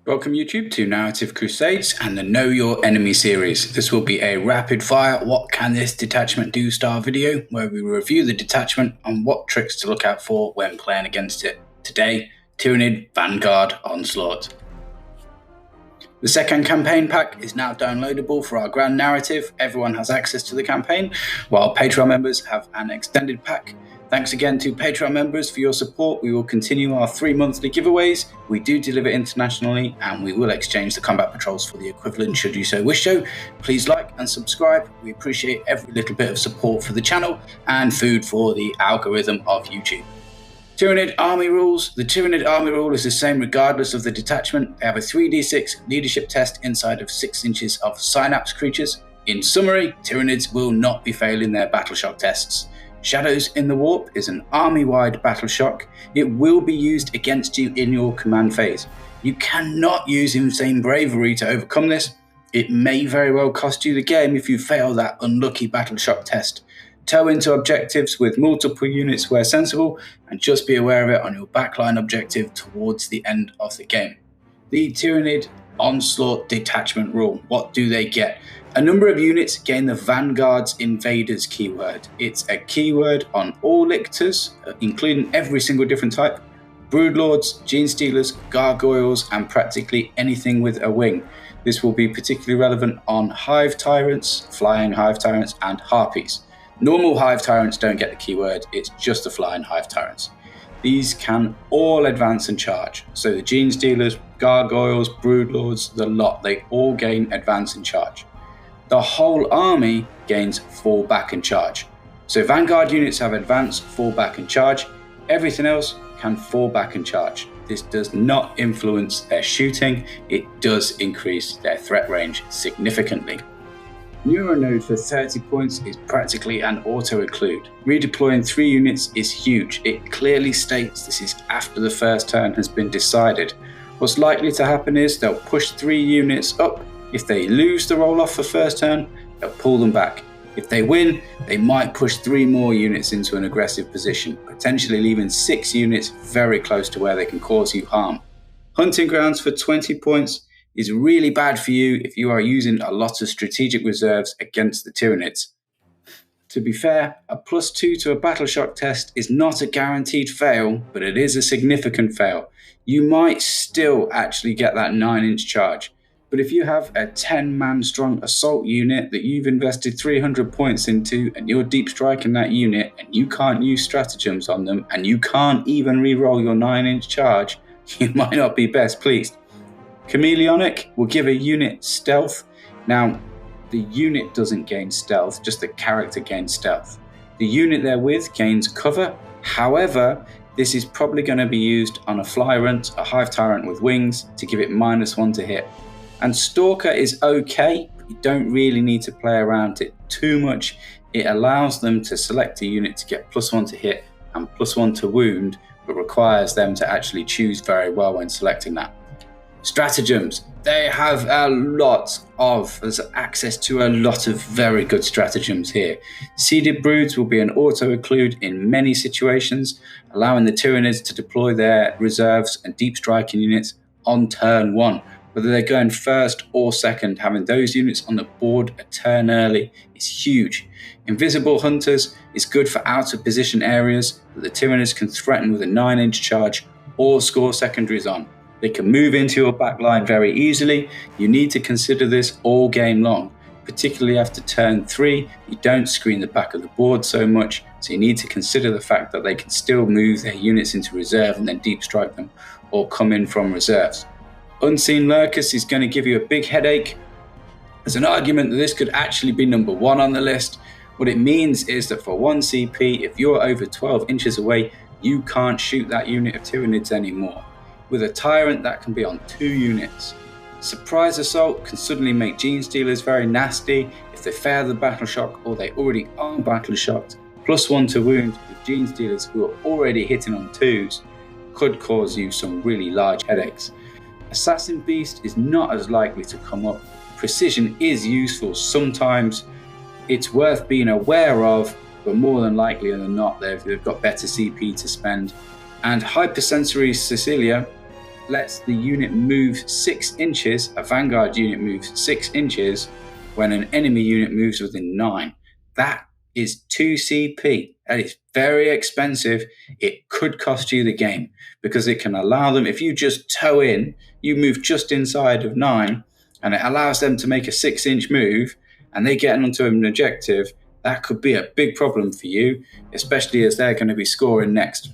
Welcome YouTube to Narrative Crusades and the Know Your Enemy series. This will be a rapid fire what can this detachment do style video where we review the detachment and what tricks to look out for when playing against it. Today, Tyranid, Vanguard, Onslaught. The second campaign pack is now downloadable for our grand narrative. Everyone has access to the campaign, while Patreon members have an extended pack. Thanks again to Patreon members for your support. We will continue our 3 monthly giveaways. We do deliver internationally and we will exchange the combat patrols for the equivalent should you so wish so. Please like and subscribe. We appreciate every little bit of support for the channel and food for the algorithm of YouTube. Tyranid army rules. The Tyranid army rule is the same regardless of the detachment. They have a 3d6 leadership test inside of 6 inches of synapse creatures. In summary, Tyranids will not be failing their battle shock tests. Shadows in the Warp is an army-wide battle shock. It will be used against you in your command phase. You cannot use insane bravery to overcome this. It may very well cost you the game if you fail that unlucky battle shock test. Tow into objectives with multiple units where sensible, and just be aware of it on your backline objective towards the end of the game. The Tyranid Onslaught Detachment rule. What do they get? A number of units gain the Vanguard's Invaders keyword. It's a keyword on all lictors, including every single different type, Broodlords, Gene Stealers, Gargoyles, and practically anything with a wing. This will be particularly relevant on Hive Tyrants, Flying Hive Tyrants, and Harpies. Normal Hive Tyrants don't get the keyword, it's just the Flying Hive Tyrants. These can all advance and charge. So the Gene Stealers, Gargoyles, Broodlords, the lot, they all gain advance and charge. The whole army gains fall back and charge. So Vanguard units have advance, fall back and charge. Everything else can fall back and charge. This does not influence their shooting. It does increase their threat range significantly. Neuronode for 30 points is practically an auto-include. Redeploying 3 units is huge. It clearly states this is after the first turn has been decided. What's likely to happen is they'll push 3 units up. If they lose the roll-off for first turn, they'll pull them back. If they win, they might push 3 more units into an aggressive position, potentially leaving 6 units very close to where they can cause you harm. Hunting grounds for 20 points is really bad for you if you are using a lot of strategic reserves against the Tyranids. To be fair, a +2 to a battle shock test is not a guaranteed fail, but it is a significant fail. You might still actually get that 9-inch charge. But if you have a 10-man strong assault unit that you've invested 300 points into and you're deep striking that unit and you can't use stratagems on them and you can't even re-roll your 9-inch charge, you might not be best pleased. Chameleonic will give a unit stealth. Now, the unit doesn't gain stealth, just the character gains stealth. The unit they're with gains cover. However, this is probably going to be used on a fly runt, a hive tyrant with wings to give it -1 to hit. And Stalker is okay, but you don't really need to play around it too much. It allows them to select a unit to get +1 to hit and +1 to wound, but requires them to actually choose very well when selecting that. Stratagems. They have there's access to a lot of very good stratagems here. Seeded Broods will be an auto-include in many situations, allowing the Tyranids to deploy their reserves and deep striking units on turn 1. Whether they're going first or second, having those units on the board a turn early is huge. Invisible Hunters is good for out of position areas that the Tyranids can threaten with a 9-inch charge or score secondaries on. They can move into your backline very easily. You need to consider this all game long, particularly after turn 3. You don't screen the back of the board so much, so you need to consider the fact that they can still move their units into reserve and then deep strike them or come in from reserves. Unseen Lurkus is going to give you a big headache. There's an argument that this could actually be number 1 on the list. What it means is that for 1 CP, if you're over 12 inches away, you can't shoot that unit of Tyranids anymore. With a Tyrant, that can be on 2 units. Surprise Assault can suddenly make Gene Stealers very nasty if they fail the battle shock or they already are battle shocked. +1 to wound with Gene Stealers who are already hitting on 2s could cause you some really large headaches. Assassin Beast is not as likely to come up. Precision is useful sometimes. It's worth being aware of, but more than likely than not, they've got better CP to spend. And Hypersensory Cecilia lets the unit move 6 inches, a Vanguard unit moves 6 inches when an enemy unit moves within 9. That is 2 CP. That is very expensive. It could cost you the game because it can allow them, if you just toe in, you move just inside of 9, and it allows them to make a 6-inch move and they get onto an objective. That could be a big problem for you, especially as they're going to be scoring next.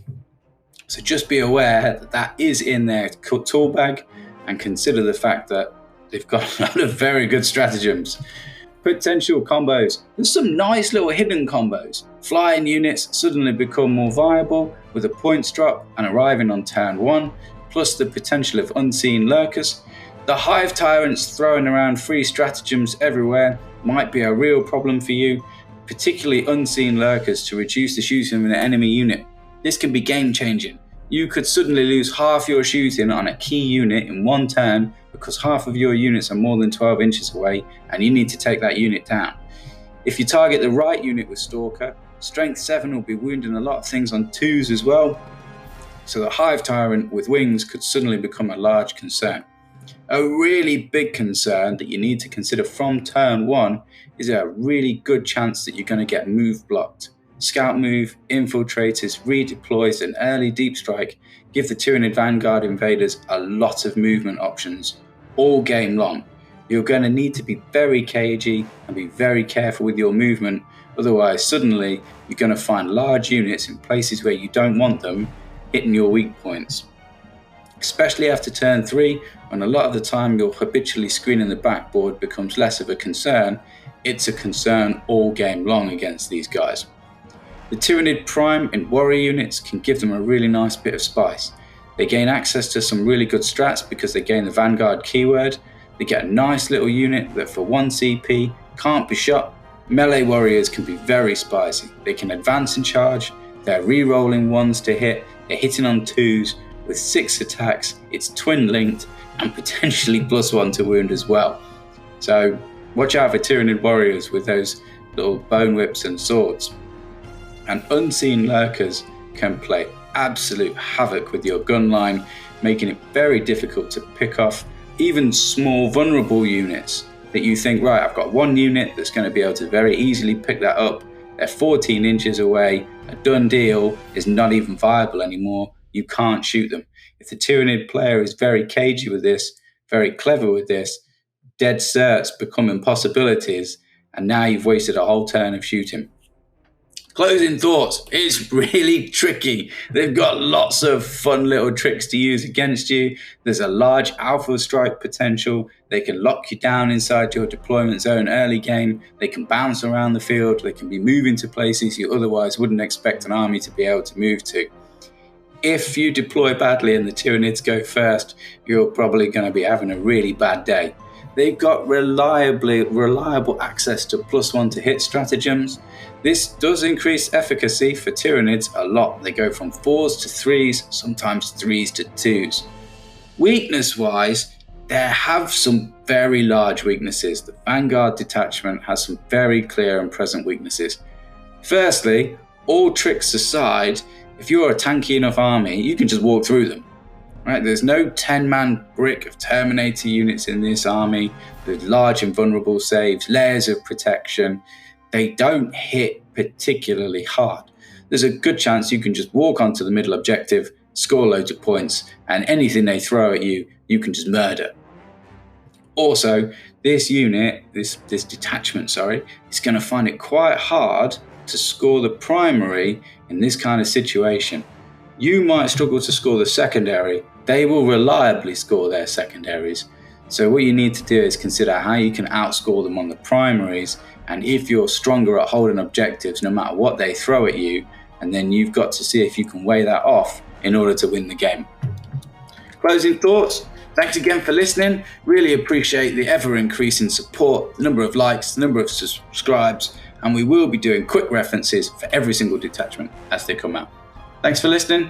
So just be aware that that is in their tool bag, and consider the fact that they've got a lot of very good stratagems. Potential combos. There's some nice little hidden combos. Flying units suddenly become more viable with a points drop and arriving on turn 1, plus the potential of unseen lurkers. The hive tyrants throwing around free stratagems everywhere might be a real problem for you, particularly unseen lurkers to reduce the shooting of an enemy unit. This can be game changing. You could suddenly lose half your shooting on a key unit in one turn because half of your units are more than 12 inches away and you need to take that unit down. If you target the right unit with Stalker, Strength 7 will be wounding a lot of things on 2s as well. So the Hive Tyrant with wings could suddenly become a large concern. A really big concern that you need to consider from turn 1 is a really good chance that you're going to get move blocked. Scout move, infiltrators, redeploys, and early deep strike give the Tyranid Vanguard invaders a lot of movement options all game long. You're going to need to be very cagey and be very careful with your movement, otherwise suddenly you're going to find large units in places where you don't want them hitting your weak points. Especially after turn 3, when a lot of the time you're habitually screening the backboard becomes less of a concern, it's a concern all game long against these guys. The Tyranid Prime and Warrior units can give them a really nice bit of spice. They gain access to some really good strats because they gain the Vanguard keyword. They get a nice little unit that for 1 CP can't be shot. Melee warriors can be very spicy. They can advance and charge, they're re-rolling 1s to hit, they're hitting on 2s with 6 attacks, it's twin linked and potentially +1 to wound as well. So watch out for Tyranid warriors with those little bone whips and swords. And unseen lurkers can play absolute havoc with your gun line, making it very difficult to pick off even small vulnerable units that you think, right, I've got one unit that's going to be able to very easily pick that up. They're 14 inches away, a done deal is not even viable anymore. You can't shoot them. If the Tyranid player is very cagey with this, very clever with this, dead certs become impossibilities, and now you've wasted a whole turn of shooting. Closing thoughts. It's really tricky. They've got lots of fun little tricks to use against you. There's a large alpha strike potential. They can lock you down inside your deployment zone early game. They can bounce around the field. They can be moving to places you otherwise wouldn't expect an army to be able to move to. If you deploy badly and the Tyranids go first, you're probably going to be having a really bad day. They've got reliable access to +1 to hit stratagems. This does increase efficacy for Tyranids a lot. They go from 4s to 3s, sometimes 3s to 2s. Weakness-wise, they have some very large weaknesses. The Vanguard detachment has some very clear and present weaknesses. Firstly, all tricks aside, if you're a tanky enough army, you can just walk through them. Right? There's no 10-man brick of Terminator units in this army with large and vulnerable saves, layers of protection. They don't hit particularly hard. There's a good chance you can just walk onto the middle objective, score loads of points, and anything they throw at you, you can just murder. Also, this unit, this detachment, is going to find it quite hard to score the primary in this kind of situation. You might struggle to score the secondary. They will reliably score their secondaries. So what you need to do is consider how you can outscore them on the primaries, and if you're stronger at holding objectives no matter what they throw at you, and then you've got to see if you can weigh that off in order to win the game. Closing thoughts. Thanks again for listening. Really appreciate the ever-increasing support, the number of likes, the number of subscribes, and we will be doing quick references for every single detachment as they come out. Thanks for listening.